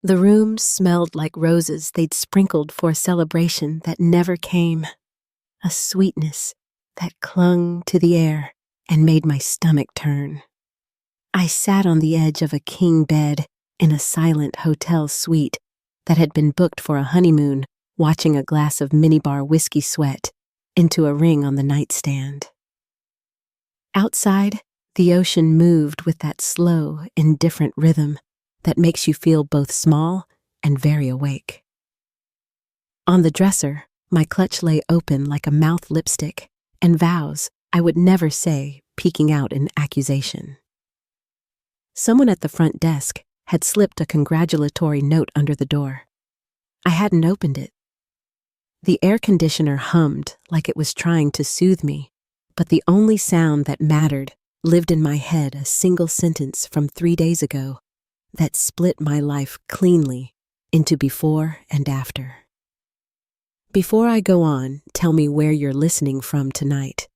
The room smelled like roses they'd sprinkled for a celebration that never came, a sweetness that clung to the air and made my stomach turn. I sat on the edge of a king bed in a silent hotel suite that had been booked for a honeymoon, watching a glass of minibar whiskey sweat into a ring on the nightstand. Outside, the ocean moved with that slow, indifferent rhythm that makes you feel both small and very awake. On the dresser, my clutch lay open like a mouth lipstick, and vows I would never say peeking out in accusation. Someone at the front desk had slipped a congratulatory note under the door. I hadn't opened it. The air conditioner hummed like it was trying to soothe me, but the only sound that mattered lived in my head, a single sentence from 3 days ago that split my life cleanly into before and after. Before I go on, tell me where you're listening from tonight,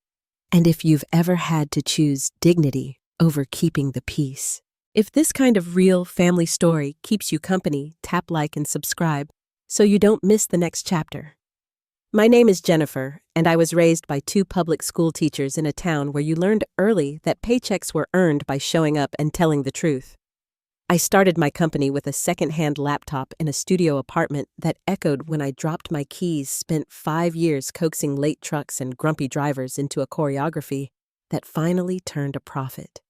and if you've ever had to choose dignity over keeping the peace. If this kind of real family story keeps you company, tap like and subscribe so you don't miss the next chapter. My name is Jennifer, and I was raised by 2 public school teachers in a town where you learned early that paychecks were earned by showing up and telling the truth. I started my company with a second-hand laptop in a studio apartment that echoed when I dropped my keys, spent 5 years coaxing late trucks and grumpy drivers into a choreography that finally turned a profit.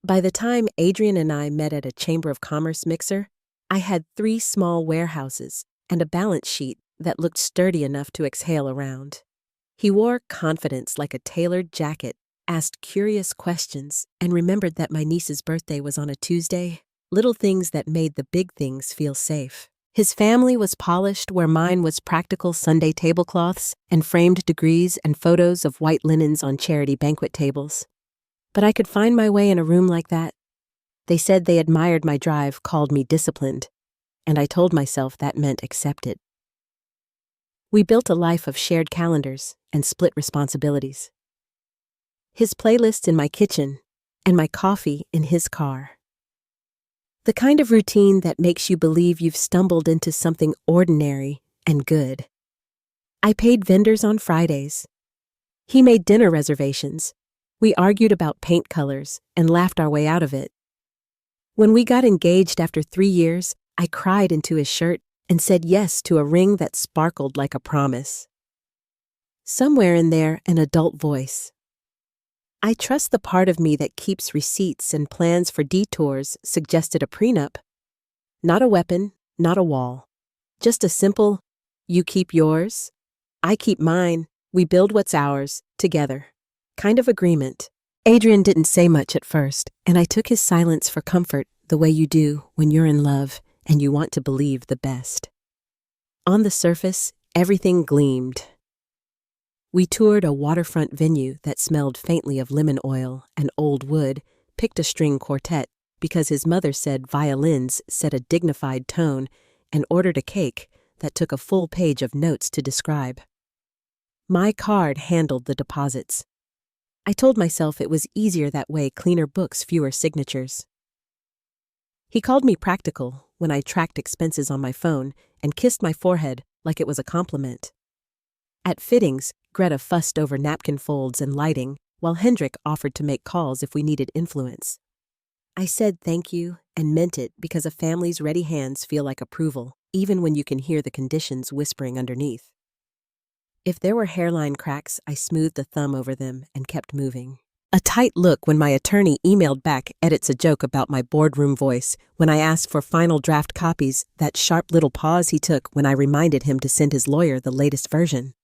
By the time Adrian and I met at a Chamber of Commerce mixer, I had 3 small warehouses and a balance sheet that looked sturdy enough to exhale around. He wore confidence like a tailored jacket, asked curious questions, and remembered that my niece's birthday was on a Tuesday. Little things that made the big things feel safe. His family was polished where mine was practical Sunday tablecloths and framed degrees and photos of white linens on charity banquet tables. But I could find my way in a room like that. They said they admired my drive, called me disciplined, and I told myself that meant accepted. We built a life of shared calendars and split responsibilities. His playlists in my kitchen and my coffee in his car. The kind of routine that makes you believe you've stumbled into something ordinary and good. I paid vendors on Fridays. He made dinner reservations. We argued about paint colors and laughed our way out of it. When we got engaged after 3 years, I cried into his shirt and said yes to a ring that sparkled like a promise. Somewhere in there, an adult voice. I trust the part of me that keeps receipts and plans for detours suggested a prenup. Not a weapon, not a wall. Just a simple, you keep yours, I keep mine, we build what's ours, together. Kind of agreement. Adrian didn't say much at first, and I took his silence for comfort the way you do when you're in love and you want to believe the best. On the surface, everything gleamed. We toured a waterfront venue that smelled faintly of lemon oil and old wood, picked a string quartet because his mother said violins set a dignified tone, and ordered a cake that took a full page of notes to describe. My card handled the deposits. I told myself it was easier that way, cleaner books, fewer signatures. He called me practical when I tracked expenses on my phone and kissed my forehead like it was a compliment. At fittings, Greta fussed over napkin folds and lighting, while Hendrik offered to make calls if we needed influence. I said thank you and meant it because a family's ready hands feel like approval, even when you can hear the conditions whispering underneath. If there were hairline cracks, I smoothed a thumb over them and kept moving. A tight look when my attorney emailed back edits a joke about my boardroom voice when I asked for final draft copies, that sharp little pause he took when I reminded him to send his lawyer the latest version.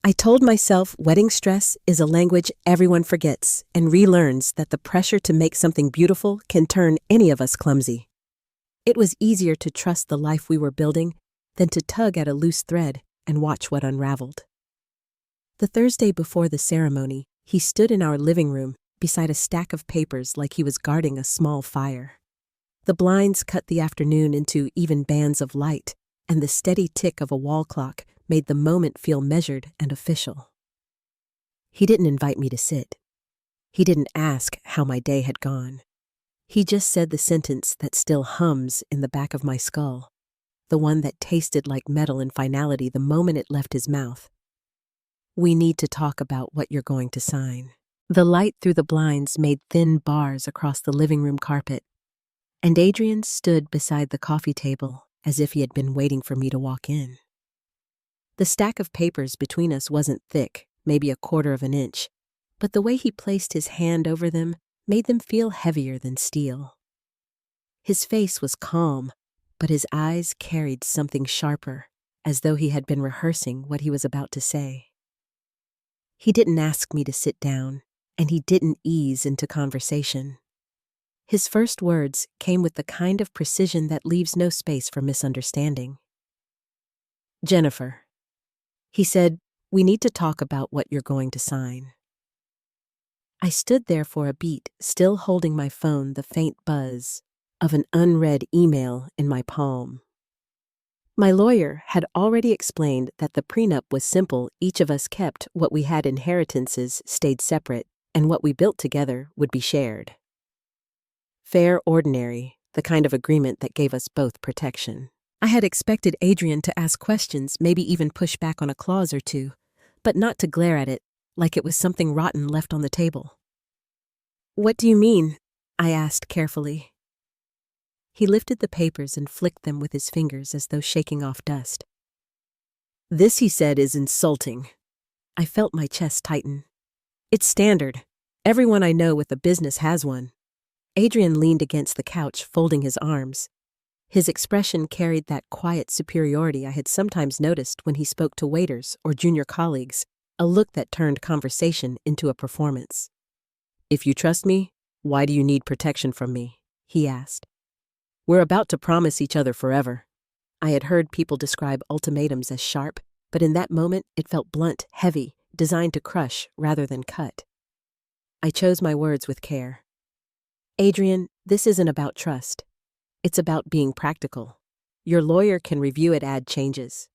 I told myself wedding stress is a language everyone forgets and relearns that the pressure to make something beautiful can turn any of us clumsy. It was easier to trust the life we were building than to tug at a loose thread and watch what unraveled. The Thursday before the ceremony, he stood in our living room beside a stack of papers like he was guarding a small fire. The blinds cut the afternoon into even bands of light, and the steady tick of a wall clock made the moment feel measured and official. He didn't invite me to sit. He didn't ask how my day had gone. He just said the sentence that still hums in the back of my skull, the one that tasted like metal in finality the moment it left his mouth. We need to talk about what you're going to sign. The light through the blinds made thin bars across the living room carpet, and Adrian stood beside the coffee table as if he had been waiting for me to walk in. The stack of papers between us wasn't thick, maybe a quarter of an inch, but the way he placed his hand over them made them feel heavier than steel. His face was calm, but his eyes carried something sharper, as though he had been rehearsing what he was about to say. He didn't ask me to sit down, and he didn't ease into conversation. His first words came with the kind of precision that leaves no space for misunderstanding. "Jennifer," he said, "we need to talk about what you're going to sign." I stood there for a beat, still holding my phone, the faint buzz of an unread email in my palm. My lawyer had already explained that the prenup was simple. Each of us kept what we had, inheritances stayed separate, and what we built together would be shared. Fair, ordinary, the kind of agreement that gave us both protection. I had expected Adrian to ask questions, maybe even push back on a clause or two, but not to glare at it like it was something rotten left on the table. "What do you mean?" I asked carefully. He lifted the papers and flicked them with his fingers as though shaking off dust. "This," he said, "is insulting." I felt my chest tighten. "It's standard. Everyone I know with a business has one." Adrian leaned against the couch, folding his arms. His expression carried that quiet superiority I had sometimes noticed when he spoke to waiters or junior colleagues, a look that turned conversation into a performance. "If you trust me, why do you need protection from me?" he asked. "We're about to promise each other forever." I had heard people describe ultimatums as sharp, but in that moment it felt blunt, heavy, designed to crush rather than cut. I chose my words with care. "Adrian, this isn't about trust. It's about being practical. Your lawyer can review it, add changes.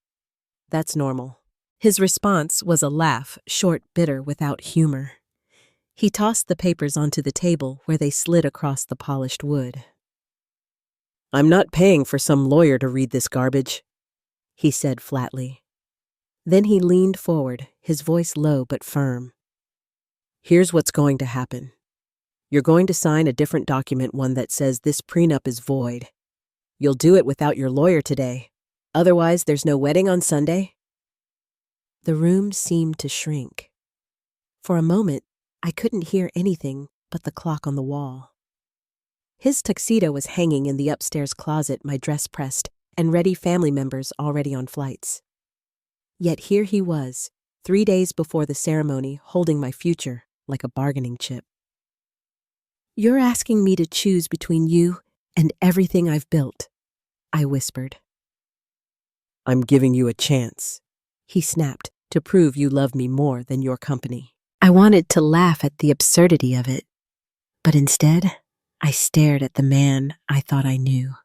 That's normal." His response was a laugh, short, bitter, without humor. He tossed the papers onto the table where they slid across the polished wood. "I'm not paying for some lawyer to read this garbage," he said flatly. Then he leaned forward, his voice low but firm. "Here's what's going to happen. You're going to sign a different document, one that says this prenup is void. You'll do it without your lawyer today. Otherwise, there's no wedding on Sunday." The room seemed to shrink. For a moment, I couldn't hear anything but the clock on the wall. His tuxedo was hanging in the upstairs closet, my dress pressed, and ready, family members already on flights. Yet here he was, 3 days before the ceremony, holding my future like a bargaining chip. "You're asking me to choose between you and everything I've built," I whispered. "I'm giving you a chance," he snapped, "to prove you love me more than your company." I wanted to laugh at the absurdity of it, but instead, I stared at the man I thought I knew.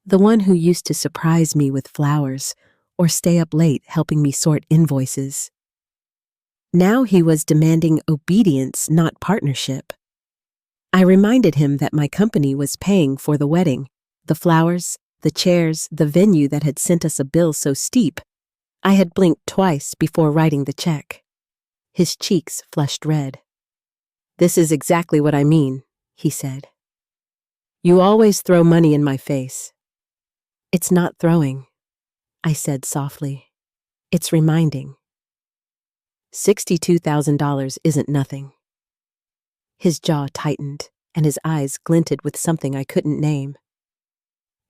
The one who used to surprise me with flowers or stay up late helping me sort invoices. Now he was demanding obedience, not partnership. I reminded him that my company was paying for the wedding, the flowers, the chairs, the venue that had sent us a bill so steep I had blinked twice before writing the check. His cheeks flushed red. "This is exactly what I mean," he said. "You always throw money in my face." "It's not throwing," I said softly. "It's reminding. $62,000 isn't nothing." His jaw tightened, and his eyes glinted with something I couldn't name.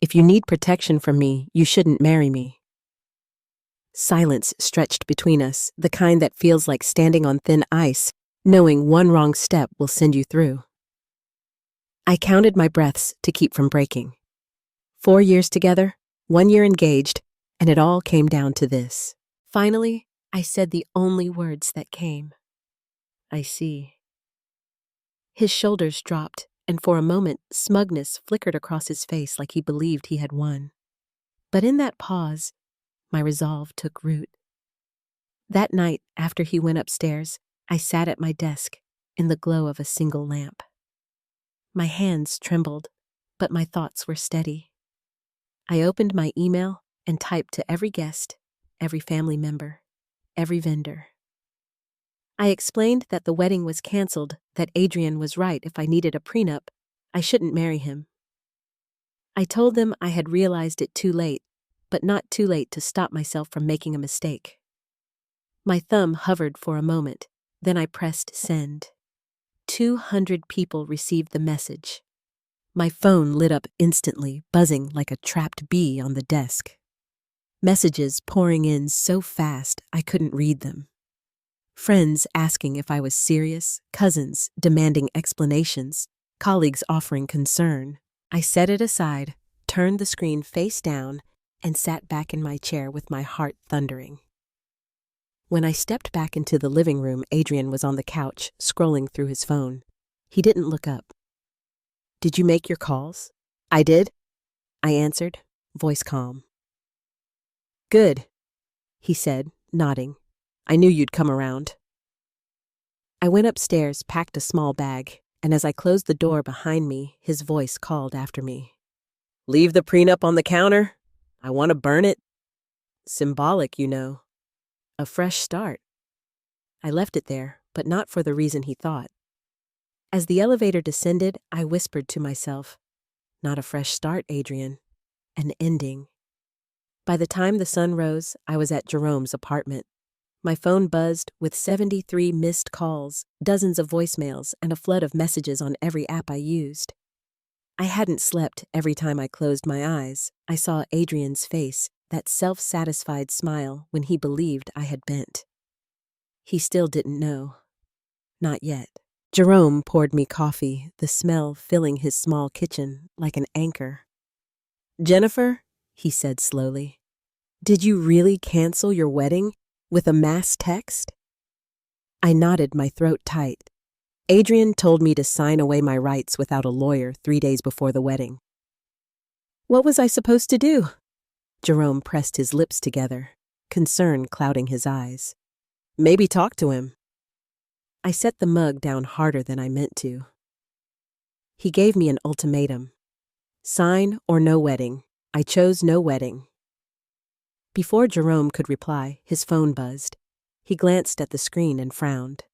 "If you need protection from me, you shouldn't marry me." Silence stretched between us, the kind that feels like standing on thin ice, knowing one wrong step will send you through. I counted my breaths to keep from breaking. 4 years together, 1 year engaged, and it all came down to this. Finally, I said the only words that came. "I see." His shoulders dropped, and for a moment, smugness flickered across his face like he believed he had won. But in that pause, my resolve took root. That night, after he went upstairs, I sat at my desk in the glow of a single lamp. My hands trembled, but my thoughts were steady. I opened my email and typed to every guest, every family member, every vendor. I explained that the wedding was canceled, that Adrian was right. If I needed a prenup, I shouldn't marry him. I told them I had realized it too late, but not too late to stop myself from making a mistake. My thumb hovered for a moment, then I pressed send. 200 people received the message. My phone lit up instantly, buzzing like a trapped bee on the desk. Messages pouring in so fast I couldn't read them. Friends asking if I was serious, cousins demanding explanations, colleagues offering concern. I set it aside, turned the screen face down, and sat back in my chair with my heart thundering. When I stepped back into the living room, Adrian was on the couch, scrolling through his phone. He didn't look up. "Did you make your calls?" "I did," I answered, voice calm. "Good," he said, nodding. "I knew you'd come around." I went upstairs, packed a small bag, and as I closed the door behind me, his voice called after me. "Leave the prenup on the counter. I want to burn it. Symbolic, you know. A fresh start." I left it there, but not for the reason he thought. As the elevator descended, I whispered to myself, "Not a fresh start, Adrian. An ending." By the time the sun rose, I was at Jerome's apartment. My phone buzzed with 73 missed calls, dozens of voicemails, and a flood of messages on every app I used. I hadn't slept. Every time I closed my eyes, I saw Adrian's face, that self-satisfied smile when he believed I had bent. He still didn't know. Not yet. Jerome poured me coffee, the smell filling his small kitchen like an anchor. "Jennifer," he said slowly, "did you really cancel your wedding with a mass text?" I nodded, my throat tight. Adrian told me to sign away my rights without a lawyer 3 days before the wedding. "What was I supposed to do?" Jerome pressed his lips together, concern clouding his eyes. "Maybe talk to him." I set the mug down harder than I meant to. He gave me an ultimatum. Sign or no wedding. I chose no wedding. Before Jerome could reply, his phone buzzed. He glanced at the screen and frowned.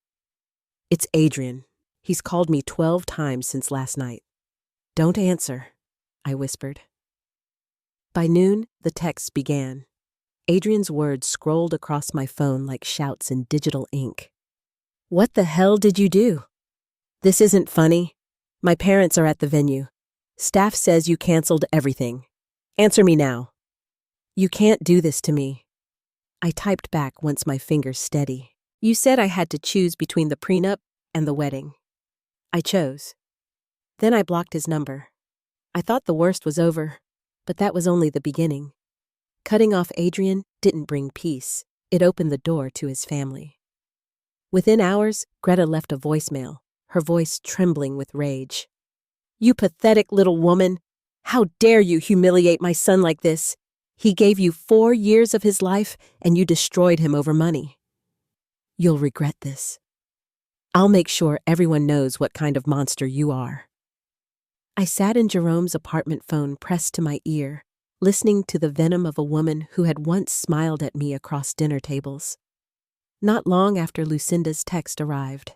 "It's Adrian. He's called me 12 times since last night." "Don't answer," I whispered. By noon, the texts began. Adrian's words scrolled across my phone like shouts in digital ink. "What the hell did you do? This isn't funny. My parents are at the venue. Staff says you canceled everything. Answer me now. You can't do this to me." I typed back once my fingers steady. "You said I had to choose between the prenup and the wedding. I chose." Then I blocked his number. I thought the worst was over, but that was only the beginning. Cutting off Adrian didn't bring peace. It opened the door to his family. Within hours, Greta left a voicemail, her voice trembling with rage. "You pathetic little woman! How dare you humiliate my son like this? He gave you 4 years of his life, and you destroyed him over money. You'll regret this. I'll make sure everyone knows what kind of monster you are." I sat in Jerome's apartment, phone pressed to my ear, listening to the venom of a woman who had once smiled at me across dinner tables. Not long after Lucinda's text arrived.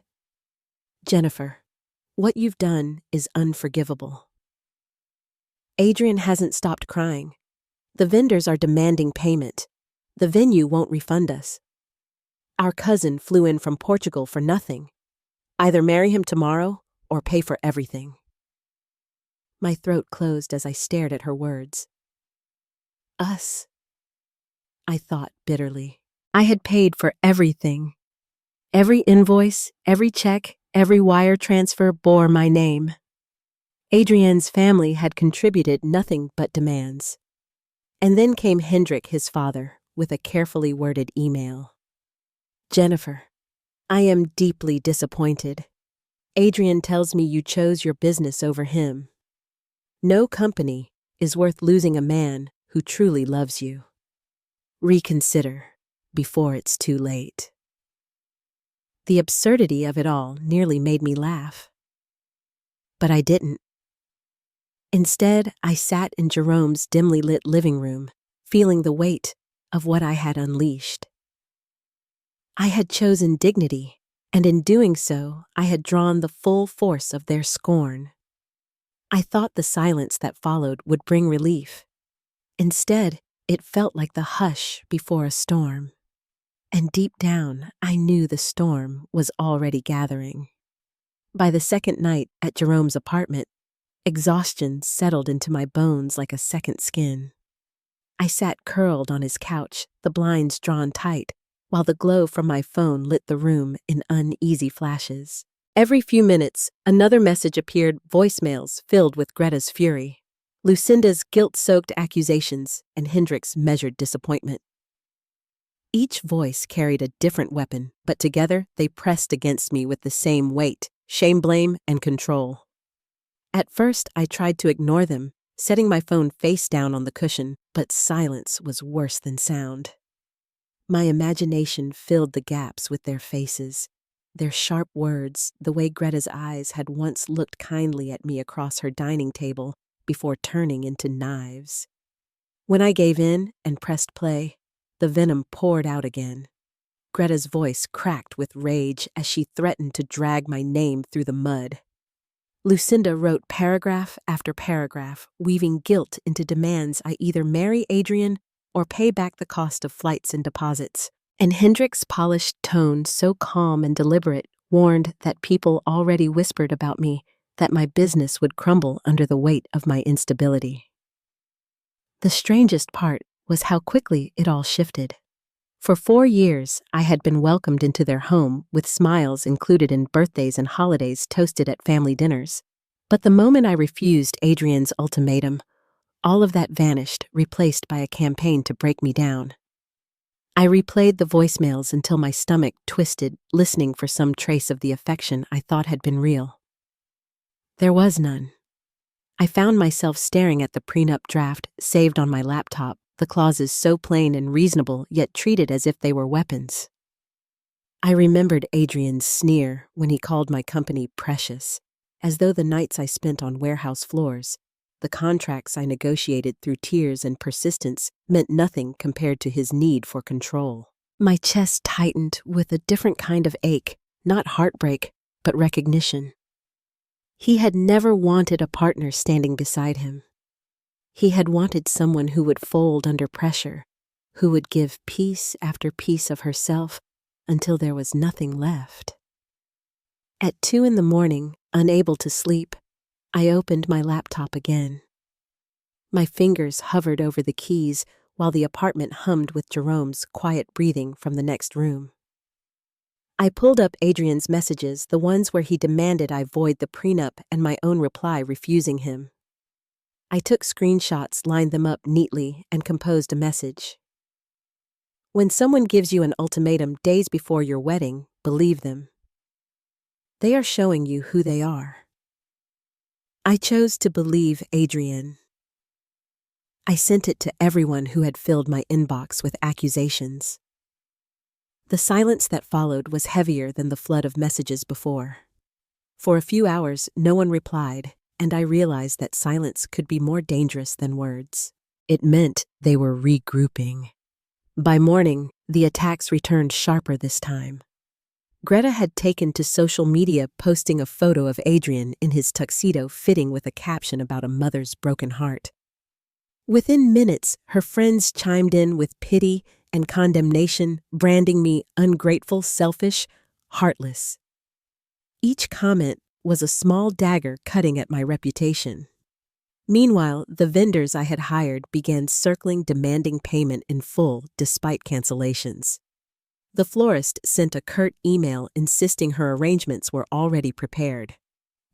"Jennifer, what you've done is unforgivable." Adrian hasn't stopped crying. The vendors are demanding payment. The venue won't refund us. Our cousin flew in from Portugal for nothing. Either marry him tomorrow or pay for everything. My throat closed as I stared at her words. Us, I thought bitterly. I had paid for everything. Every invoice, every check, every wire transfer bore my name. Adrienne's family had contributed nothing but demands. And then came Hendrik, his father, with a carefully worded email. "Jennifer, I am deeply disappointed. Adrian tells me you chose your business over him. No company is worth losing a man who truly loves you. Reconsider before it's too late." The absurdity of it all nearly made me laugh. But I didn't. Instead, I sat in Jerome's dimly lit living room, feeling the weight of what I had unleashed. I had chosen dignity, and in doing so, I had drawn the full force of their scorn. I thought the silence that followed would bring relief. Instead, it felt like the hush before a storm. And deep down, I knew the storm was already gathering. By the second night at Jerome's apartment, exhaustion settled into my bones like a second skin. I sat curled on his couch, the blinds drawn tight, while the glow from my phone lit the room in uneasy flashes. Every few minutes, another message appeared, voicemails filled with Greta's fury, Lucinda's guilt-soaked accusations, and Hendrik's measured disappointment. Each voice carried a different weapon, but together they pressed against me with the same weight, shame, blame, and control. At first, I tried to ignore them, setting my phone face down on the cushion, but silence was worse than sound. My imagination filled the gaps with their faces, their sharp words, the way Greta's eyes had once looked kindly at me across her dining table before turning into knives. When I gave in and pressed play, the venom poured out again. Greta's voice cracked with rage as she threatened to drag my name through the mud. Lucinda wrote paragraph after paragraph, weaving guilt into demands I either marry Adrian or pay back the cost of flights and deposits. And Hendrik's polished tone, so calm and deliberate, warned that people already whispered about me that my business would crumble under the weight of my instability. The strangest part was how quickly it all shifted. For 4 years, I had been welcomed into their home with smiles included in birthdays and holidays toasted at family dinners. But the moment I refused Adrian's ultimatum, all of that vanished, replaced by a campaign to break me down. I replayed the voicemails until my stomach twisted, listening for some trace of the affection I thought had been real. There was none. I found myself staring at the prenup draft saved on my laptop, the clauses so plain and reasonable, yet treated as if they were weapons. I remembered Adrian's sneer when he called my company precious, as though the nights I spent on warehouse floors, the contracts I negotiated through tears and persistence, meant nothing compared to his need for control. My chest tightened with a different kind of ache, not heartbreak, but recognition. He had never wanted a partner standing beside him. He had wanted someone who would fold under pressure, who would give piece after piece of herself until there was nothing left. At 2 a.m, unable to sleep, I opened my laptop again. My fingers hovered over the keys while the apartment hummed with Jerome's quiet breathing from the next room. I pulled up Adrian's messages, the ones where he demanded I void the prenup and my own reply refusing him. I took screenshots, lined them up neatly, and composed a message. When someone gives you an ultimatum days before your wedding, believe them. They are showing you who they are. I chose to believe Adrian. I sent it to everyone who had filled my inbox with accusations. The silence that followed was heavier than the flood of messages before. For a few hours, no one replied, and I realized that silence could be more dangerous than words. It meant they were regrouping. By morning, the attacks returned sharper this time. Greta had taken to social media, posting a photo of Adrian in his tuxedo fitting with a caption about a mother's broken heart. Within minutes, her friends chimed in with pity and condemnation, branding me ungrateful, selfish, heartless. Each comment was a small dagger cutting at my reputation. Meanwhile, the vendors I had hired began circling, demanding payment in full despite cancellations. The florist sent a curt email insisting her arrangements were already prepared.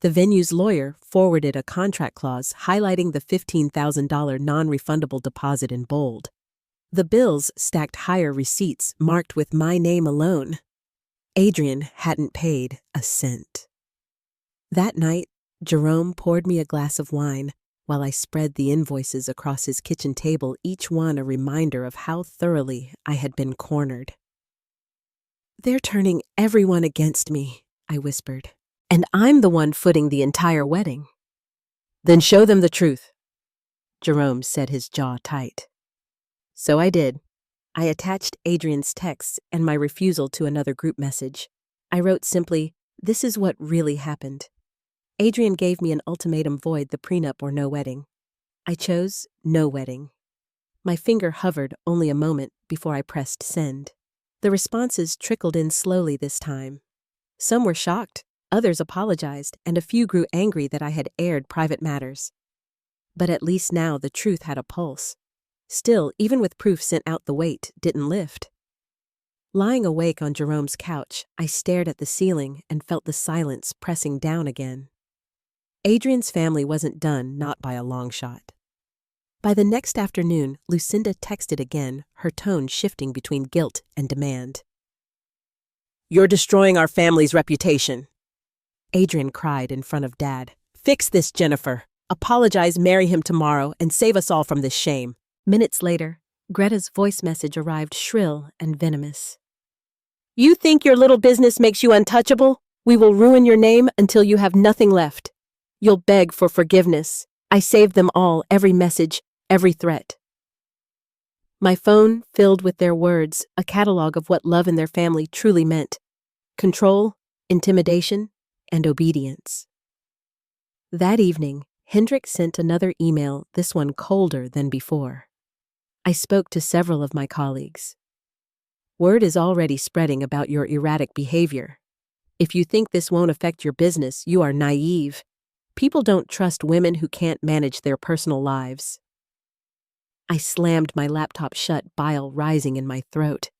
The venue's lawyer forwarded a contract clause highlighting the $15,000 non-refundable deposit in bold. The bills stacked higher receipts marked with my name alone. Adrian hadn't paid a cent. That night, Jerome poured me a glass of wine while I spread the invoices across his kitchen table, each one a reminder of how thoroughly I had been cornered. "They're turning everyone against me," I whispered. and I'm the one footing the entire wedding. Then show them the truth. Jerome set his jaw tight. So I did. I attached Adrian's texts and my refusal to another group message. I wrote simply, "This is what really happened." Adrian gave me an ultimatum: void the prenup or no wedding. I chose no wedding. My finger hovered only a moment before I pressed send. The responses trickled in slowly this time. Some were shocked, others apologized, and a few grew angry that I had aired private matters. But at least now the truth had a pulse. Still, even with proof sent out, the weight didn't lift. Lying awake on Jerome's couch, I stared at the ceiling and felt the silence pressing down again. Adrian's family wasn't done, not by a long shot. By the next afternoon, Lucinda texted again, her tone shifting between guilt and demand. "You're destroying our family's reputation," Adrian cried in front of Dad. "Fix this, Jennifer. Apologize, marry him tomorrow, and save us all from this shame." Minutes later, Greta's voice message arrived, shrill and venomous. "You think your little business makes you untouchable? We will ruin your name until you have nothing left. You'll beg for forgiveness. I saved them all, every message, every threat." My phone filled with their words, a catalog of what love in their family truly meant: control, intimidation, and obedience. That evening, Hendrik sent another email, this one colder than before. I spoke to several of my colleagues. "Word is already spreading about your erratic behavior. If you think this won't affect your business, you are naive. People don't trust women who can't manage their personal lives." I slammed my laptop shut, bile rising in my throat.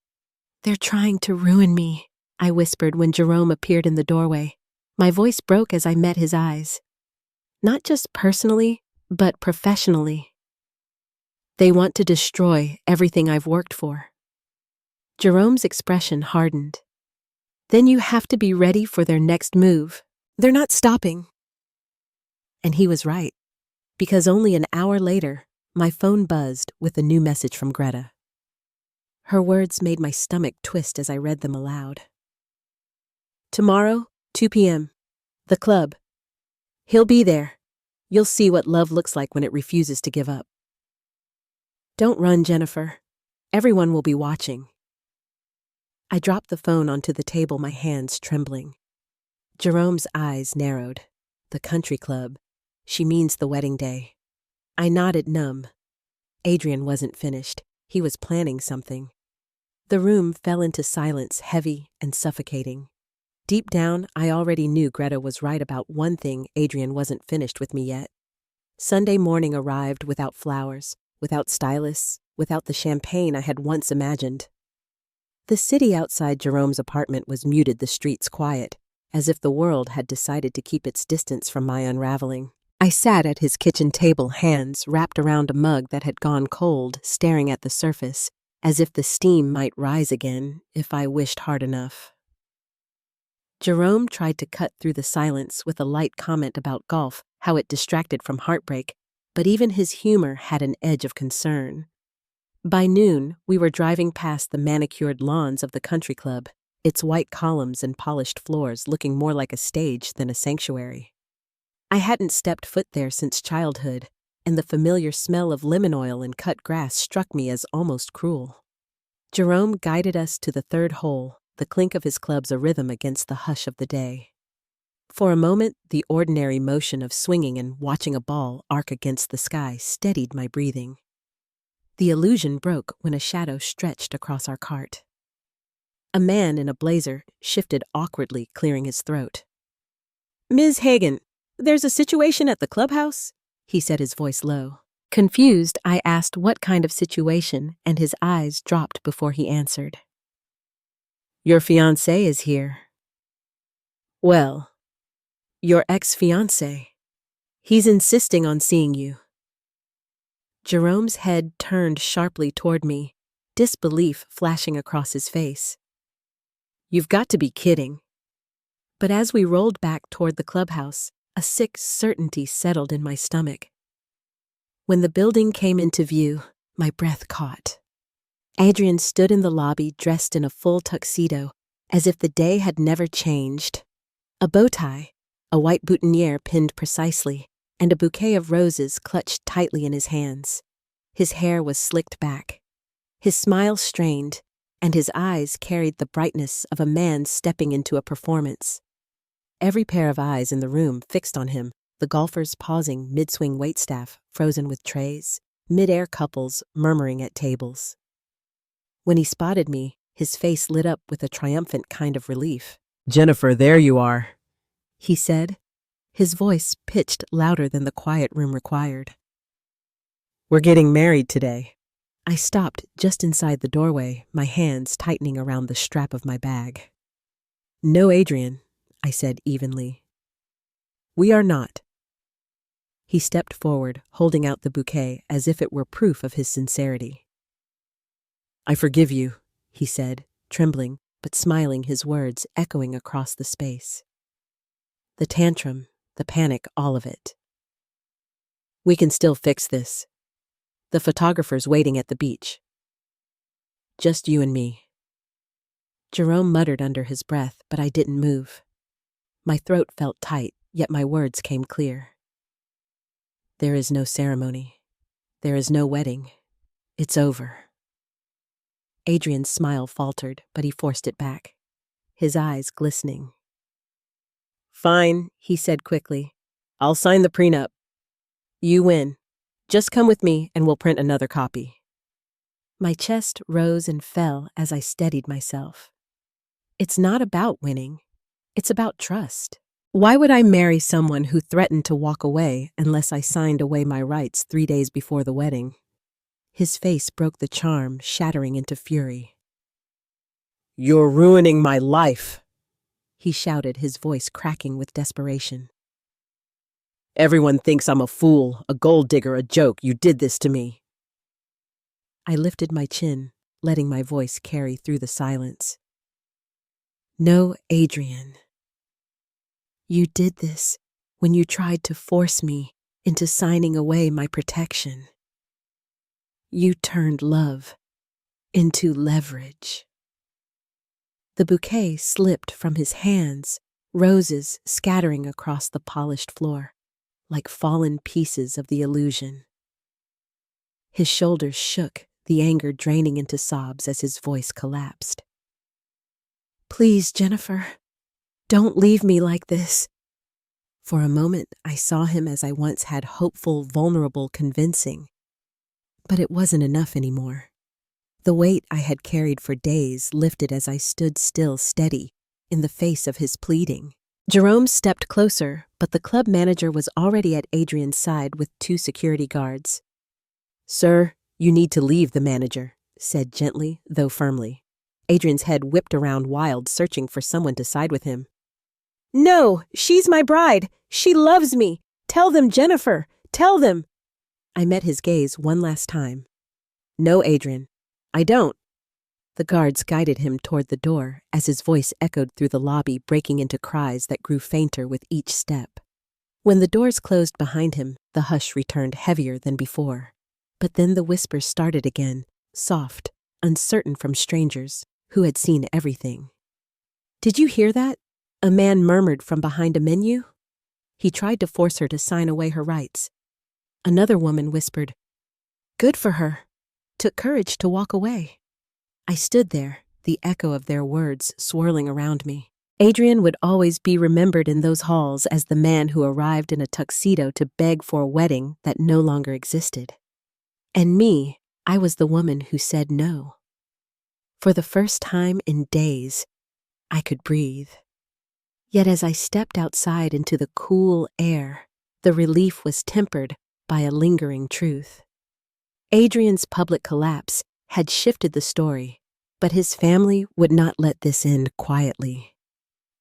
"They're trying to ruin me," I whispered when Jerome appeared in the doorway. My voice broke as I met his eyes. Not just personally, but professionally. "They want to destroy everything I've worked for." Jerome's expression hardened. "Then you have to be ready for their next move. They're not stopping." And he was right, because only an hour later, my phone buzzed with a new message from Greta. Her words made my stomach twist as I read them aloud. "Tomorrow, 2 p.m. The club. He'll be there. You'll see what love looks like when it refuses to give up. Don't run, Jennifer. Everyone will be watching." I dropped the phone onto the table, my hands trembling. Jerome's eyes narrowed. The country club. She means the wedding day. I nodded, numb. Adrian wasn't finished. He was planning something. The room fell into silence, heavy and suffocating. Deep down, I already knew Greta was right about one thing: Adrian wasn't finished with me yet. Sunday morning arrived without flowers, without stylists, without the champagne I had once imagined. The city outside Jerome's apartment was muted, the streets quiet, as if the world had decided to keep its distance from my unraveling. I sat at his kitchen table, hands wrapped around a mug that had gone cold, staring at the surface, as if the steam might rise again if I wished hard enough. Jerome tried to cut through the silence with a light comment about golf, how it distracted from heartbreak, but even his humor had an edge of concern. By noon, we were driving past the manicured lawns of the country club, its white columns and polished floors looking more like a stage than a sanctuary. I hadn't stepped foot there since childhood, and the familiar smell of lemon oil and cut grass struck me as almost cruel. Jerome guided us to the third hole, the clink of his clubs a rhythm against the hush of the day. For a moment, the ordinary motion of swinging and watching a ball arc against the sky steadied my breathing. The illusion broke when a shadow stretched across our cart. A man in a blazer shifted awkwardly, clearing his throat. "Ms. Hagen, there's a situation at the clubhouse," he said, his voice low. Confused, I asked what kind of situation, and his eyes dropped before he answered. "Your fiancé is here." "Well, your ex-fiancé. He's insisting on seeing you." Jerome's head turned sharply toward me, disbelief flashing across his face. "You've got to be kidding." But as we rolled back toward the clubhouse, a sick certainty settled in my stomach. When the building came into view, my breath caught. Adrian stood in the lobby dressed in a full tuxedo, as if the day had never changed. A bow tie, a white boutonniere pinned precisely, and a bouquet of roses clutched tightly in his hands. His hair was slicked back, his smile strained, and his eyes carried the brightness of a man stepping into a performance. Every pair of eyes in the room fixed on him, the golfers pausing mid-swing waitstaff frozen with trays, mid-air couples murmuring at tables. When he spotted me, his face lit up with a triumphant kind of relief. "Jennifer, there you are," he said, his voice pitched louder than the quiet room required. "We're getting married today." I stopped just inside the doorway, my hands tightening around the strap of my bag. "No, Adrian," I said evenly. "We are not." He stepped forward, holding out the bouquet as if it were proof of his sincerity. "I forgive you," he said, trembling, but smiling, his words echoing across the space. The tantrum, the panic, all of it. "We can still fix this. The photographer's waiting at the beach. Just you and me." Jerome muttered under his breath, but I didn't move. My throat felt tight, yet my words came clear. "There is no ceremony. There is no wedding. It's over." Adrian's smile faltered, but he forced it back, his eyes glistening. "Fine," he said quickly. "I'll sign the prenup. You win. Just come with me and we'll print another copy." My chest rose and fell as I steadied myself. It's not about winning. It's about trust. Why would I marry someone who threatened to walk away unless I signed away my rights 3 days before the wedding? His face broke the charm, shattering into fury. "You're ruining my life," he shouted, his voice cracking with desperation. "Everyone thinks I'm a fool, a gold digger, a joke. You did this to me." I lifted my chin, letting my voice carry through the silence. "No, Adrian. You did this when you tried to force me into signing away my protection. You turned love into leverage." The bouquet slipped from his hands, roses scattering across the polished floor, like fallen pieces of the illusion. His shoulders shook, the anger draining into sobs as his voice collapsed. "Please, Jennifer, don't leave me like this." For a moment, I saw him as I once had, hopeful, vulnerable, convincing. But it wasn't enough anymore. The weight I had carried for days lifted as I stood still, steady, in the face of his pleading. Jerome stepped closer, but the club manager was already at Adrian's side with 2 security guards. "Sir, you need to leave," the manager said gently, though firmly. Adrian's head whipped around wild, searching for someone to side with him. "No, she's my bride. She loves me. Tell them, Jennifer. Tell them." I met his gaze one last time. "No, Adrian, I don't." The guards guided him toward the door as his voice echoed through the lobby, breaking into cries that grew fainter with each step. When the doors closed behind him, the hush returned heavier than before. But then the whispers started again, soft, uncertain, from strangers who had seen everything. "Did you hear that?" a man murmured from behind a menu. He tried to force her to sign away her rights. Another woman whispered, "Good for her. Took courage to walk away." I stood there, the echo of their words swirling around me. Adrian would always be remembered in those halls as the man who arrived in a tuxedo to beg for a wedding that no longer existed. And me, I was the woman who said no. For the first time in days, I could breathe. Yet as I stepped outside into the cool air, the relief was tempered by a lingering truth. Adrian's public collapse had shifted the story, but his family would not let this end quietly.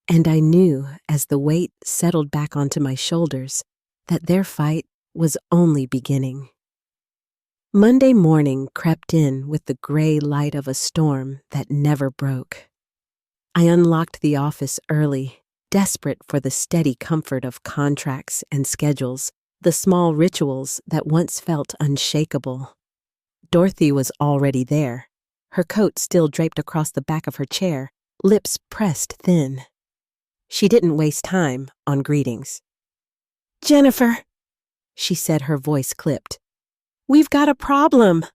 And I knew, as the weight settled back onto my shoulders, that their fight was only beginning. Monday morning crept in with the gray light of a storm that never broke. I unlocked the office early, desperate for the steady comfort of contracts and schedules, the small rituals that once felt unshakable. Dorothy was already there, her coat still draped across the back of her chair, lips pressed thin. She didn't waste time on greetings. "Jennifer," she said, her voice clipped. "We've got a problem."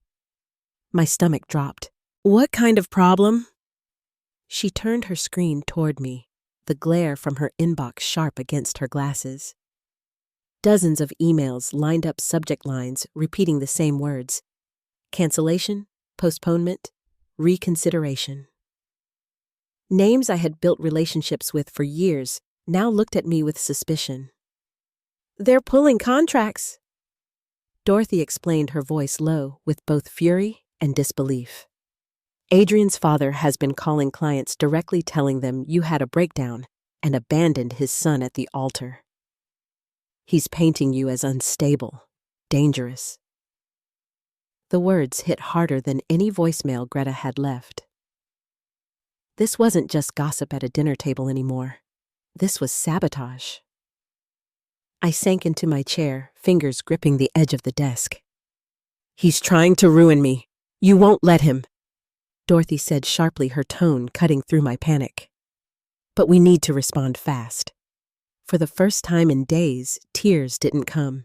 My stomach dropped. "What kind of problem?" She turned her screen toward me, the glare from her inbox sharp against her glasses. Dozens of emails lined up subject lines repeating the same words: cancellation, postponement, reconsideration. Names I had built relationships with for years now looked at me with suspicion. "They're pulling contracts," Dorothy explained, her voice low with both fury and disbelief. "Adrian's father has been calling clients directly, telling them you had a breakdown and abandoned his son at the altar. He's painting you as unstable, dangerous." The words hit harder than any voicemail Greta had left. This wasn't just gossip at a dinner table anymore. This was sabotage. I sank into my chair, fingers gripping the edge of the desk. "He's trying to ruin me. You won't let him," Dorothy said sharply, her tone cutting through my panic. "But we need to respond fast." For the first time in days, tears didn't come.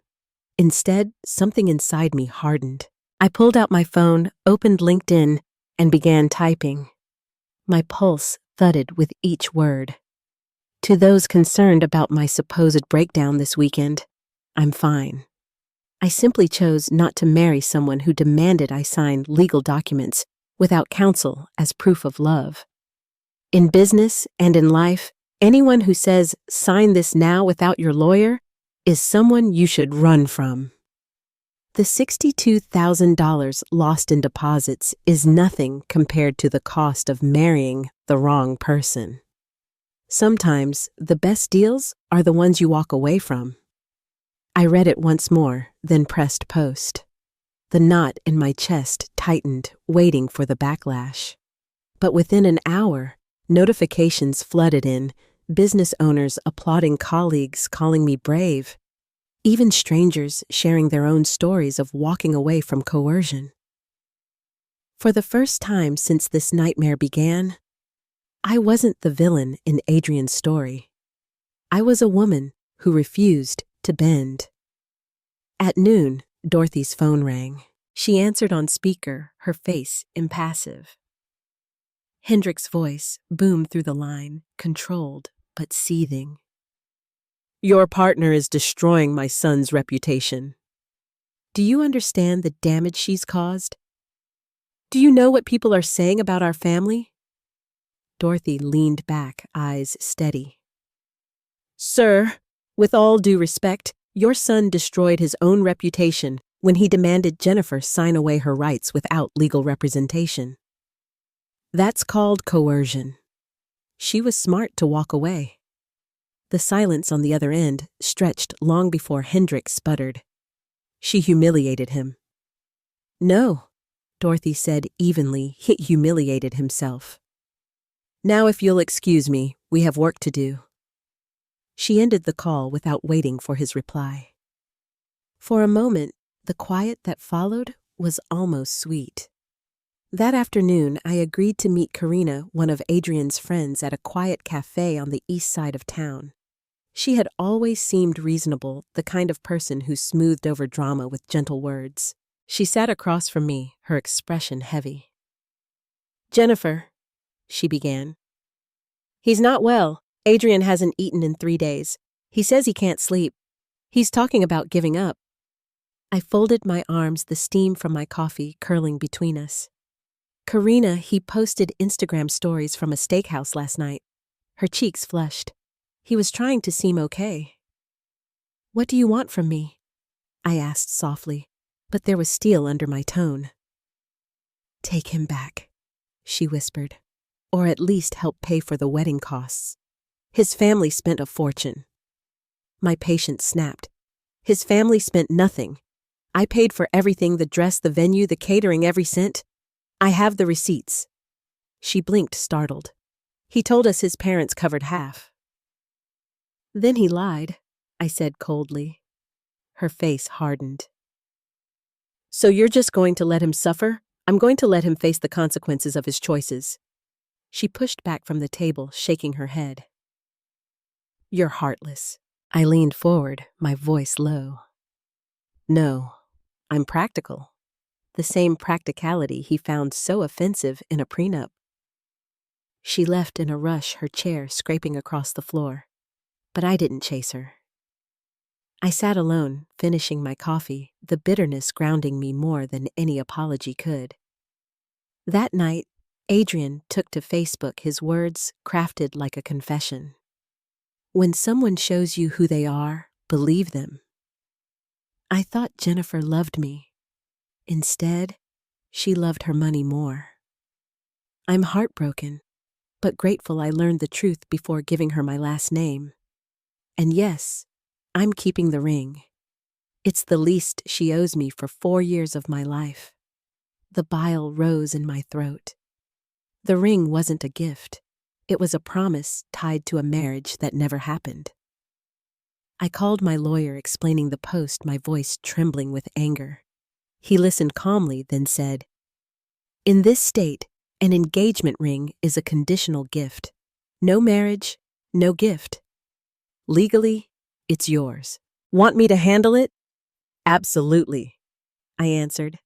Instead, something inside me hardened. I pulled out my phone, opened LinkedIn, and began typing. My pulse thudded with each word. "To those concerned about my supposed breakdown this weekend, I'm fine. I simply chose not to marry someone who demanded I sign legal documents without counsel as proof of love. In business and in life, anyone who says, 'Sign this now without your lawyer,' is someone you should run from." The $62,000 lost in deposits is nothing compared to the cost of marrying the wrong person. Sometimes the best deals are the ones you walk away from. I read it once more, then pressed post. The knot in my chest tightened, waiting for the backlash. But within an hour, notifications flooded in, business owners applauding colleagues, calling me brave. Even strangers sharing their own stories of walking away from coercion. For the first time since this nightmare began, I wasn't the villain in Adrian's story. I was a woman who refused to bend. At noon, Dorothy's phone rang. She answered on speaker, her face impassive. Hendrik's voice boomed through the line, controlled but seething. "Your partner is destroying my son's reputation. Do you understand the damage she's caused? Do you know what people are saying about our family?" Dorothy leaned back, eyes steady. "Sir, with all due respect, your son destroyed his own reputation when he demanded Jennifer sign away her rights without legal representation. That's called coercion. She was smart to walk away." The silence on the other end stretched long before Hendrik sputtered. "She humiliated him." "No," Dorothy said evenly, he humiliated himself. "Now if you'll excuse me, we have work to do." She ended the call without waiting for his reply. For a moment, the quiet that followed was almost sweet. That afternoon, I agreed to meet Karina, one of Adrian's friends, at a quiet cafe on the east side of town. She had always seemed reasonable, the kind of person who smoothed over drama with gentle words. She sat across from me, her expression heavy. "Jennifer," she began. "He's not well. Adrian hasn't eaten in 3 days. He says he can't sleep. He's talking about giving up." I folded my arms, the steam from my coffee curling between us. "Karina, he posted Instagram stories from a steakhouse last night." Her cheeks flushed. "He was trying to seem okay." "What do you want from me?" I asked softly, but there was steel under my tone. "Take him back," she whispered, "or at least help pay for the wedding costs. His family spent a fortune." My patience snapped. "His family spent nothing. I paid for everything, the dress, the venue, the catering, every cent. I have the receipts." She blinked, startled. "He told us his parents covered half." "Then he lied," I said coldly. Her face hardened. "So you're just going to let him suffer? I'm going to let him face the consequences of his choices." She pushed back from the table, shaking her head. You're heartless. I leaned forward, my voice low. No, I'm practical. The same practicality he found so offensive in a prenup. She left in a rush, her chair scraping across the floor. But I didn't chase her. I sat alone, finishing my coffee, the bitterness grounding me more than any apology could. That night, Adrian took to Facebook, his words crafted like a confession. When someone shows you who they are, believe them. I thought Jennifer loved me. Instead, she loved her money more. I'm heartbroken, but grateful I learned the truth before giving her my last name. And yes, I'm keeping the ring. It's the least she owes me for 4 years of my life. The bile rose in my throat. The ring wasn't a gift. It was a promise tied to a marriage that never happened. I called my lawyer, explaining the post, my voice trembling with anger. He listened calmly, then said, "In this state, an engagement ring is a conditional gift. No marriage, no gift. Legally, it's yours. Want me to handle it?" "Absolutely," I answered.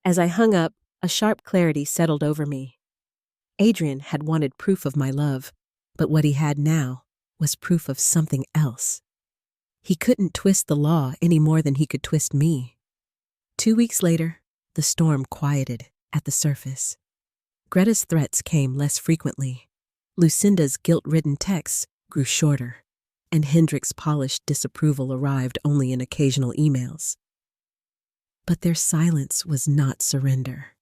As I hung up, a sharp clarity settled over me. Adrian had wanted proof of my love, but what he had now was proof of something else. He couldn't twist the law any more than he could twist me. 2 weeks later, the storm quieted at the surface. Greta's threats came less frequently. Lucinda's guilt-ridden texts grew shorter, and Hendrik's polished disapproval arrived only in occasional emails. But their silence was not surrender.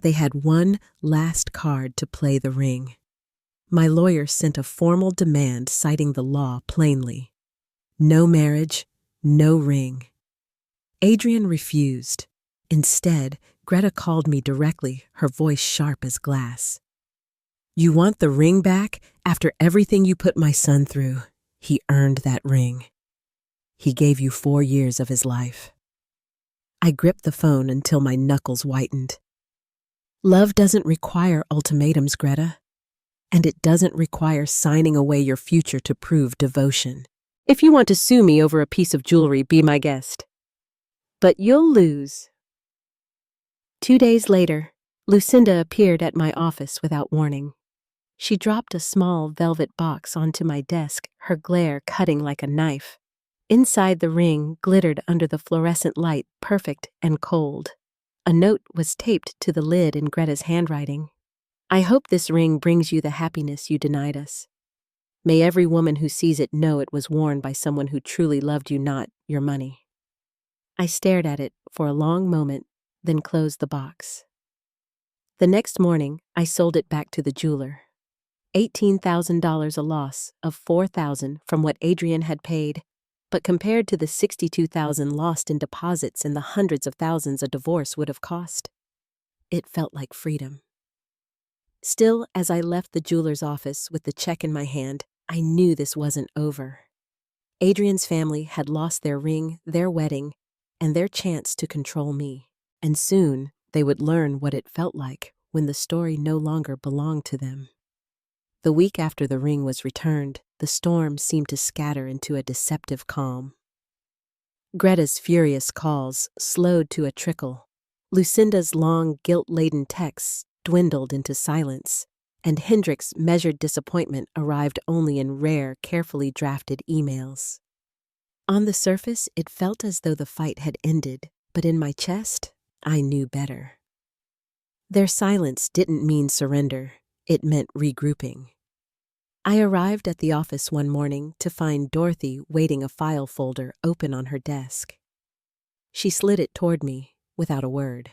They had one last card to play the ring. My lawyer sent a formal demand citing the law plainly. No marriage, no ring. Adrian refused. Instead, Greta called me directly, her voice sharp as glass. "You want the ring back? After everything you put my son through, he earned that ring. He gave you 4 years of his life." I gripped the phone until my knuckles whitened. Love doesn't require ultimatums, Greta. And it doesn't require signing away your future to prove devotion. If you want to sue me over a piece of jewelry, be my guest. But you'll lose. 2 days later, Lucinda appeared at my office without warning. She dropped a small velvet box onto my desk, her glare cutting like a knife. Inside, the ring glittered under the fluorescent light, perfect and cold. A note was taped to the lid in Greta's handwriting. "I hope this ring brings you the happiness you denied us. May every woman who sees it know it was worn by someone who truly loved you, not your money." I stared at it for a long moment, then closed the box. The next morning, I sold it back to the jeweler. $18,000 a loss of $4,000 from what Adrian had paid, but compared to the $62,000 lost in deposits and the hundreds of thousands a divorce would have cost, it felt like freedom. Still, as I left the jeweler's office with the check in my hand, I knew this wasn't over. Adrian's family had lost their ring, their wedding, and their chance to control me. And soon, they would learn what it felt like when the story no longer belonged to them. The week after the ring was returned, the storm seemed to scatter into a deceptive calm. Greta's furious calls slowed to a trickle. Lucinda's long, guilt-laden texts dwindled into silence, and Hendrik's measured disappointment arrived only in rare, carefully drafted emails. On the surface, it felt as though the fight had ended, but in my chest, I knew better. Their silence didn't mean surrender, it meant regrouping. I arrived at the office one morning to find Dorothy waiting, a file folder open on her desk. She slid it toward me without a word.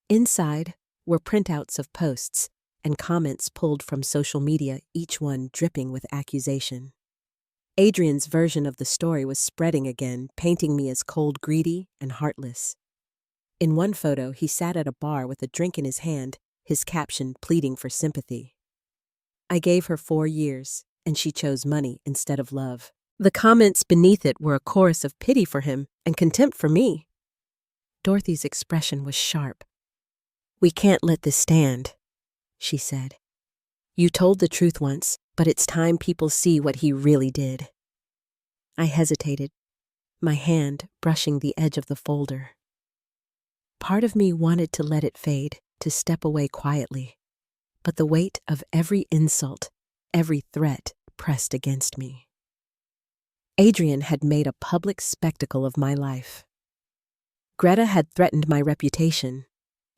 Inside were printouts of posts and comments pulled from social media, each one dripping with accusation. Adrian's version of the story was spreading again, painting me as cold, greedy, and heartless. In one photo, he sat at a bar with a drink in his hand, his caption pleading for sympathy. I gave her 4 years, and she chose money instead of love. The comments beneath it were a chorus of pity for him and contempt for me. Dorothy's expression was sharp. "We can't let this stand," she said. "You told the truth once, but it's time people see what he really did. I hesitated, my hand brushing the edge of the folder. Part of me wanted to let it fade, to step away quietly, but the weight of every insult, every threat pressed against me. Adrian had made a public spectacle of my life. Greta had threatened my reputation.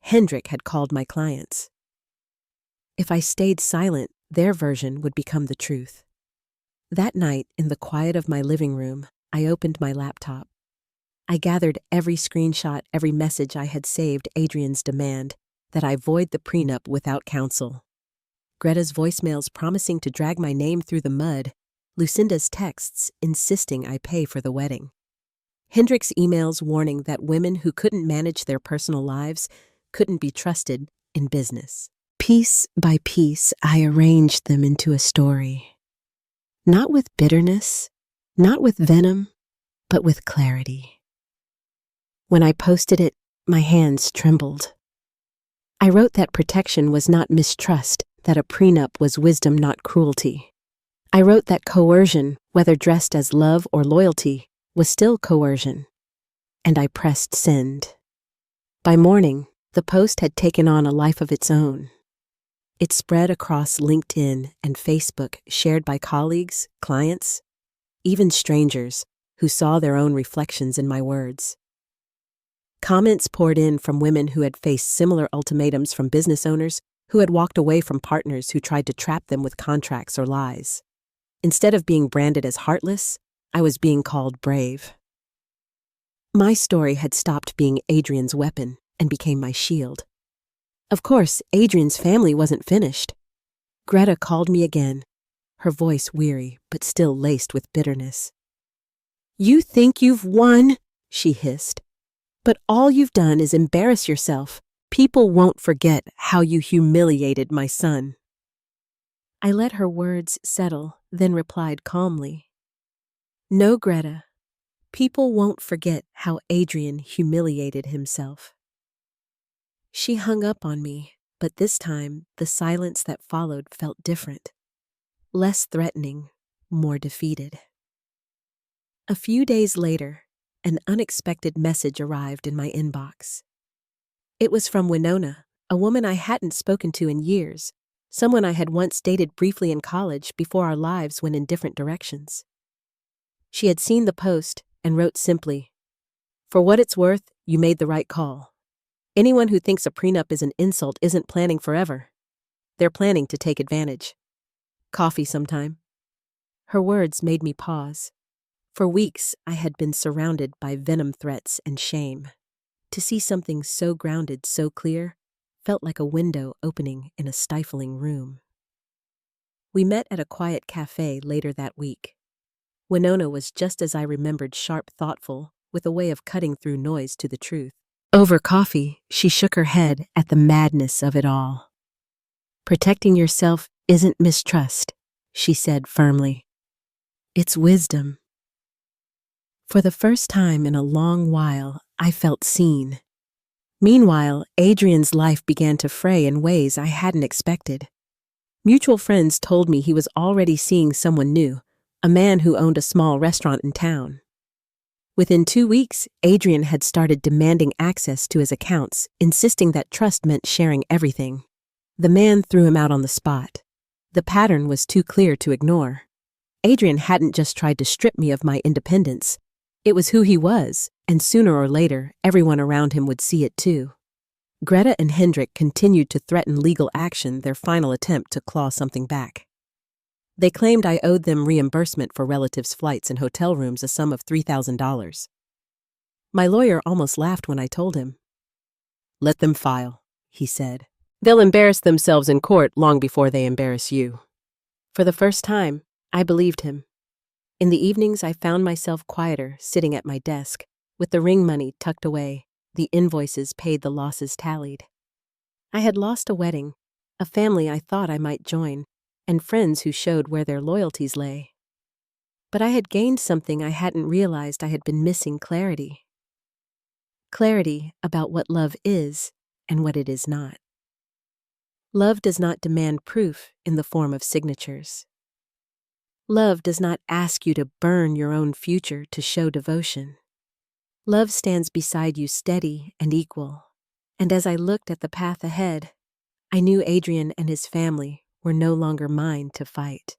Hendrik had called my clients. If I stayed silent, their version would become the truth. That night, in the quiet of my living room, I opened my laptop. I gathered every screenshot, every message I had saved Adrian's demand that I void the prenup without counsel. Greta's voicemails promising to drag my name through the mud, Lucinda's texts insisting I pay for the wedding. Hendrik's emails warning that women who couldn't manage their personal lives couldn't be trusted in business. Piece by piece, I arranged them into a story. Not with bitterness, not with venom, but with clarity. When I posted it, my hands trembled. I wrote that protection was not mistrust, that a prenup was wisdom, not cruelty. I wrote that coercion, whether dressed as love or loyalty, was still coercion. And I pressed send. By morning, the post had taken on a life of its own. It spread across LinkedIn and Facebook, shared by colleagues, clients, even strangers who saw their own reflections in my words. Comments poured in from women who had faced similar ultimatums from business owners who had walked away from partners who tried to trap them with contracts or lies. Instead of being branded as heartless, I was being called brave. My story had stopped being Adrian's weapon and became my shield. Of course, Adrian's family wasn't finished. Greta called me again, her voice weary but still laced with bitterness. "You think you've won," she hissed, "but all you've done is embarrass yourself. People won't forget how you humiliated my son." I let her words settle, then replied calmly, "No, Greta, people won't forget how Adrian humiliated himself." She hung up on me, but this time the silence that followed felt different. Less threatening, more defeated. A few days later, an unexpected message arrived in my inbox. It was from Winona, a woman I hadn't spoken to in years, someone I had once dated briefly in college before our lives went in different directions. She had seen the post and wrote simply, "For what it's worth, you made the right call. Anyone who thinks a prenup is an insult isn't planning forever. They're planning to take advantage. Coffee sometime." Her words made me pause. For weeks, I had been surrounded by venom threats and shame. To see something so grounded, so clear, felt like a window opening in a stifling room. We met at a quiet cafe later that week. Winona was just as I remembered, sharp, thoughtful, with a way of cutting through noise to the truth. Over coffee, she shook her head at the madness of it all. "Protecting yourself isn't mistrust," she said firmly. "It's wisdom." For the first time in a long while, I felt seen. Meanwhile, Adrian's life began to fray in ways I hadn't expected. Mutual friends told me he was already seeing someone new, a man who owned a small restaurant in town. Within 2 weeks, Adrian had started demanding access to his accounts, insisting that trust meant sharing everything. The man threw him out on the spot. The pattern was too clear to ignore. Adrian hadn't just tried to strip me of my independence. It was who he was, and sooner or later, everyone around him would see it too. Greta and Hendrik continued to threaten legal action, their final attempt to claw something back. They claimed I owed them reimbursement for relatives' flights and hotel rooms, a sum of $3,000. My lawyer almost laughed when I told him. "Let them file," he said. "They'll embarrass themselves in court long before they embarrass you." For the first time, I believed him. In the evenings, I found myself quieter, sitting at my desk, with the ring money tucked away, the invoices paid, the losses tallied. I had lost a wedding, a family I thought I might join, and friends who showed where their loyalties lay. But I had gained something I hadn't realized I had been missing: clarity. Clarity about what love is and what it is not. Love does not demand proof in the form of signatures. Love does not ask you to burn your own future to show devotion. Love stands beside you steady and equal. And as I looked at the path ahead, I knew Adrian and his family were no longer mine to fight.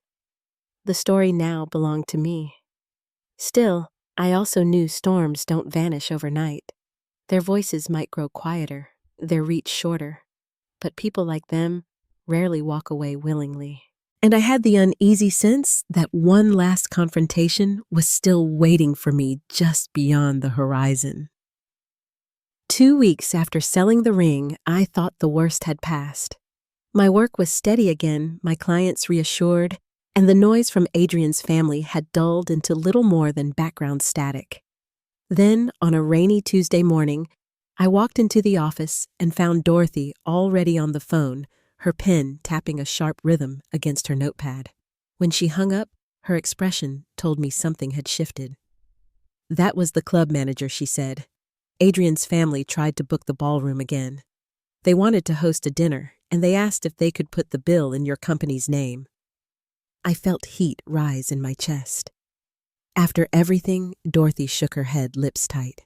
The story now belonged to me. Still, I also knew storms don't vanish overnight. Their voices might grow quieter, their reach shorter, but people like them rarely walk away willingly. And I had the uneasy sense that one last confrontation was still waiting for me just beyond the horizon. 2 weeks after selling the ring, I thought the worst had passed. My work was steady again, my clients reassured, and the noise from Adrian's family had dulled into little more than background static. Then, on a rainy Tuesday morning, I walked into the office and found Dorothy already on the phone, her pen tapping a sharp rhythm against her notepad. When she hung up, her expression told me something had shifted. "That was the club manager," she said. "Adrian's family tried to book the ballroom again. They wanted to host a dinner, and they asked if they could put the bill in your company's name." I felt heat rise in my chest. After everything, Dorothy shook her head, lips tight.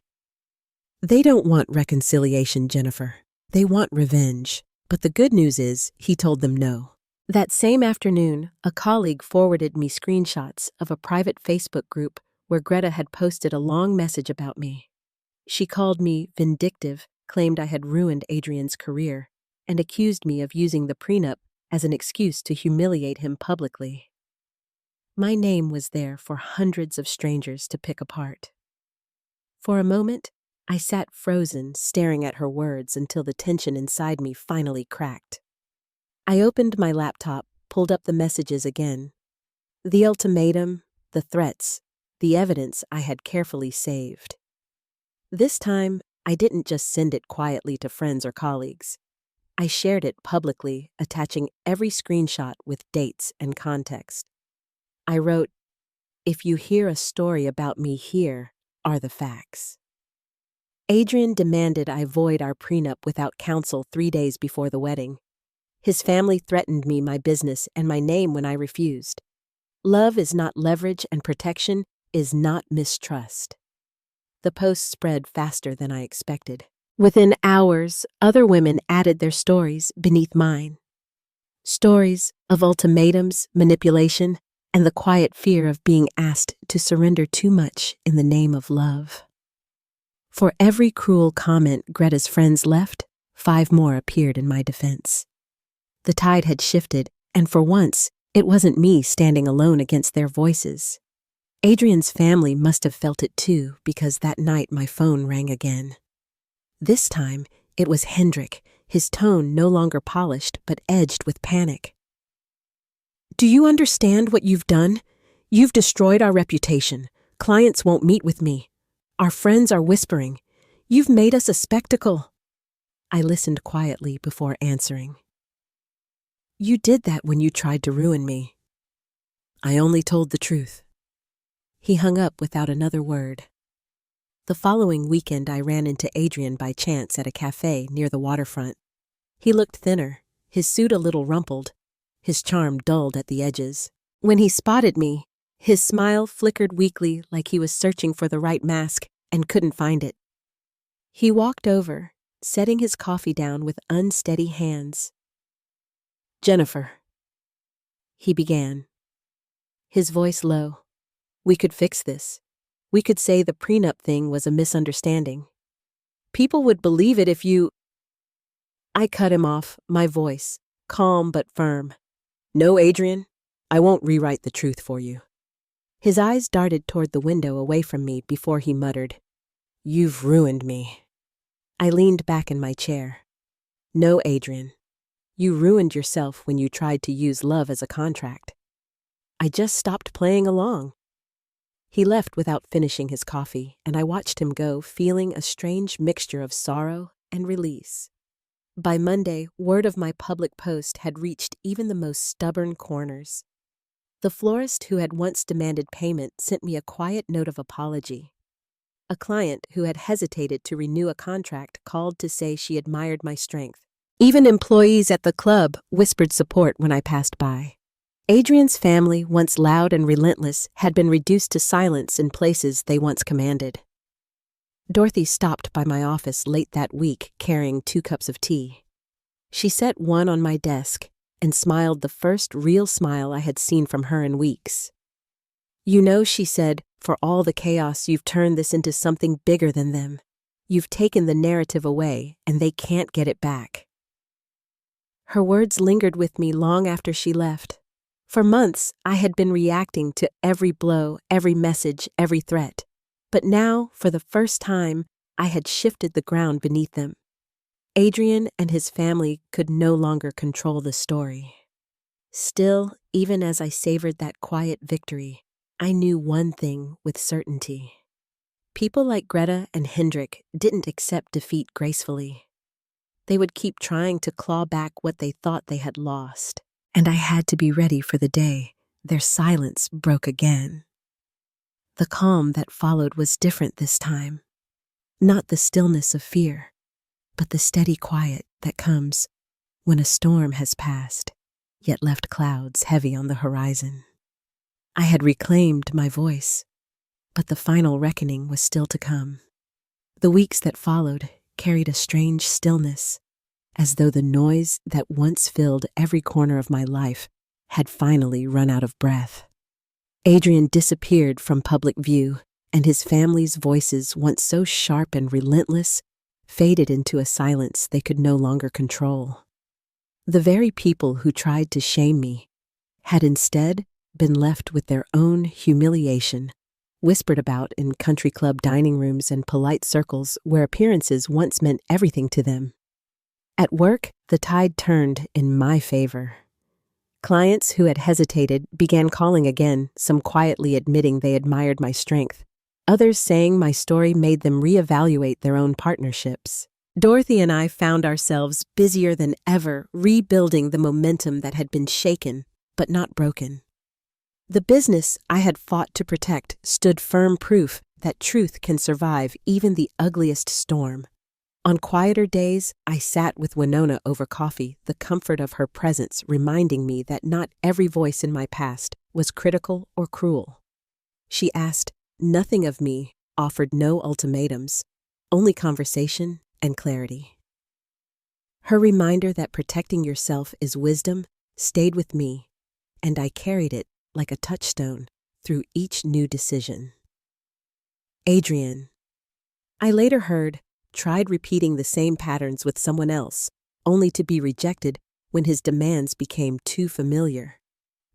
"They don't want reconciliation, Jennifer. They want revenge. But the good news is, he told them no." That same afternoon, a colleague forwarded me screenshots of a private Facebook group where Greta had posted a long message about me. She called me vindictive, claimed I had ruined Adrian's career, and accused me of using the prenup as an excuse to humiliate him publicly. My name was there for hundreds of strangers to pick apart. For a moment, I sat frozen, staring at her words until the tension inside me finally cracked. I opened my laptop, pulled up the messages again. The ultimatum, the threats, the evidence I had carefully saved. This time, I didn't just send it quietly to friends or colleagues. I shared it publicly, attaching every screenshot with dates and context. I wrote, "If you hear a story about me, here are the facts." Adrian demanded I void our prenup without counsel 3 days before the wedding. His family threatened me, my business, and my name when I refused. Love is not leverage, and protection is not mistrust. The post spread faster than I expected. Within hours, other women added their stories beneath mine. Stories of ultimatums, manipulation, and the quiet fear of being asked to surrender too much in the name of love. For every cruel comment Greta's friends left, 5 more appeared in my defense. The tide had shifted, and for once, it wasn't me standing alone against their voices. Adrian's family must have felt it too, because that night my phone rang again. This time, it was Hendrik, his tone no longer polished but edged with panic. "Do you understand what you've done? You've destroyed our reputation. Clients won't meet with me. Our friends are whispering. You've made us a spectacle." I listened quietly before answering. "You did that when you tried to ruin me." "I only told the truth." He hung up without another word. The following weekend, I ran into Adrian by chance at a cafe near the waterfront. He looked thinner, his suit a little rumpled, his charm dulled at the edges. When he spotted me, his smile flickered weakly like he was searching for the right mask and couldn't find it. He walked over, setting his coffee down with unsteady hands. "Jennifer," he began, his voice low. "We could fix this. We could say the prenup thing was a misunderstanding. People would believe it if you—" I cut him off, my voice, calm but firm. "No, Adrian, I won't rewrite the truth for you." His eyes darted toward the window away from me before he muttered, "You've ruined me." I leaned back in my chair. "No, Adrian, you ruined yourself when you tried to use love as a contract. I just stopped playing along." He left without finishing his coffee, and I watched him go, feeling a strange mixture of sorrow and release. By Monday, word of my public post had reached even the most stubborn corners. The florist who had once demanded payment sent me a quiet note of apology. A client who had hesitated to renew a contract called to say she admired my strength. Even employees at the club whispered support when I passed by. Adrian's family, once loud and relentless, had been reduced to silence in places they once commanded. Dorothy stopped by my office late that week carrying 2 cups of tea. She set one on my desk and smiled the first real smile I had seen from her in weeks. "You know," she said, "for all the chaos, you've turned this into something bigger than them. You've taken the narrative away, and they can't get it back." Her words lingered with me long after she left. For months, I had been reacting to every blow, every message, every threat. But now, for the first time, I had shifted the ground beneath them. Adrian and his family could no longer control the story. Still, even as I savored that quiet victory, I knew one thing with certainty. People like Greta and Hendrik didn't accept defeat gracefully. They would keep trying to claw back what they thought they had lost, and I had to be ready for the day their silence broke again. The calm that followed was different this time. Not the stillness of fear, but the steady quiet that comes when a storm has passed, yet left clouds heavy on the horizon. I had reclaimed my voice, but the final reckoning was still to come. The weeks that followed carried a strange stillness, as though the noise that once filled every corner of my life had finally run out of breath. Adrian disappeared from public view, and his family's voices, once so sharp and relentless, faded into a silence they could no longer control. The very people who tried to shame me had instead been left with their own humiliation, whispered about in country club dining rooms and polite circles where appearances once meant everything to them. At work, the tide turned in my favor. Clients who had hesitated began calling again, some quietly admitting they admired my strength, others saying my story made them reevaluate their own partnerships. Dorothy and I found ourselves busier than ever, rebuilding the momentum that had been shaken, but not broken. The business I had fought to protect stood firm proof that truth can survive even the ugliest storm. On quieter days, I sat with Winona over coffee, the comfort of her presence reminding me that not every voice in my past was critical or cruel. She asked nothing of me, offered no ultimatums, only conversation and clarity. Her reminder that protecting yourself is wisdom stayed with me, and I carried it like a touchstone through each new decision. Adrian, I later heard, tried repeating the same patterns with someone else, only to be rejected when his demands became too familiar.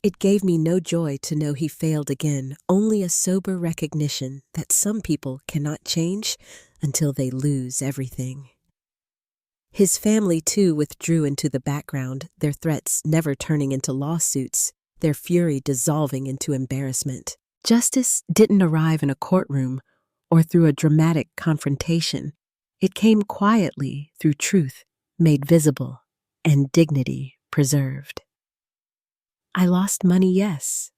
It gave me no joy to know he failed again, only a sober recognition that some people cannot change until they lose everything. His family, too, withdrew into the background, their threats never turning into lawsuits, their fury dissolving into embarrassment. Justice didn't arrive in a courtroom or through a dramatic confrontation. It came quietly through truth made visible and dignity preserved. I lost money, yes,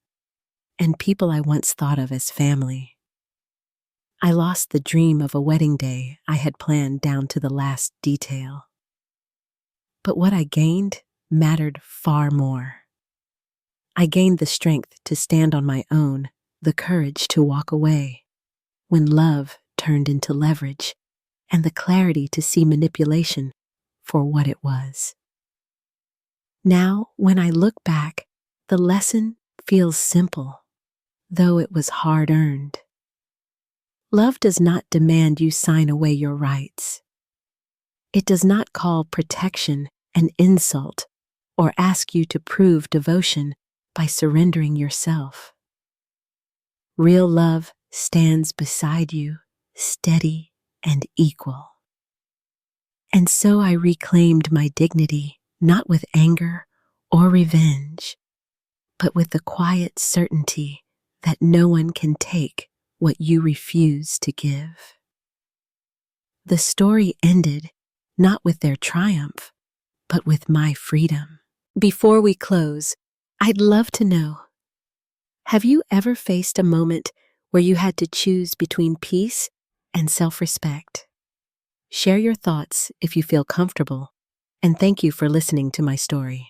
and people I once thought of as family. I lost the dream of a wedding day I had planned down to the last detail. But what I gained mattered far more. I gained the strength to stand on my own, the courage to walk away, when love turned into leverage, and the clarity to see manipulation for what it was. Now, when I look back, the lesson feels simple, though it was hard-earned. Love does not demand you sign away your rights. It does not call protection an insult or ask you to prove devotion by surrendering yourself. Real love stands beside you, steady and equal. And so I reclaimed my dignity, not with anger or revenge, but with the quiet certainty that no one can take what you refuse to give. The story ended not with their triumph, but with my freedom. Before we close, I'd love to know, have you ever faced a moment where you had to choose between peace and self-respect? Share your thoughts if you feel comfortable, and thank you for listening to my story.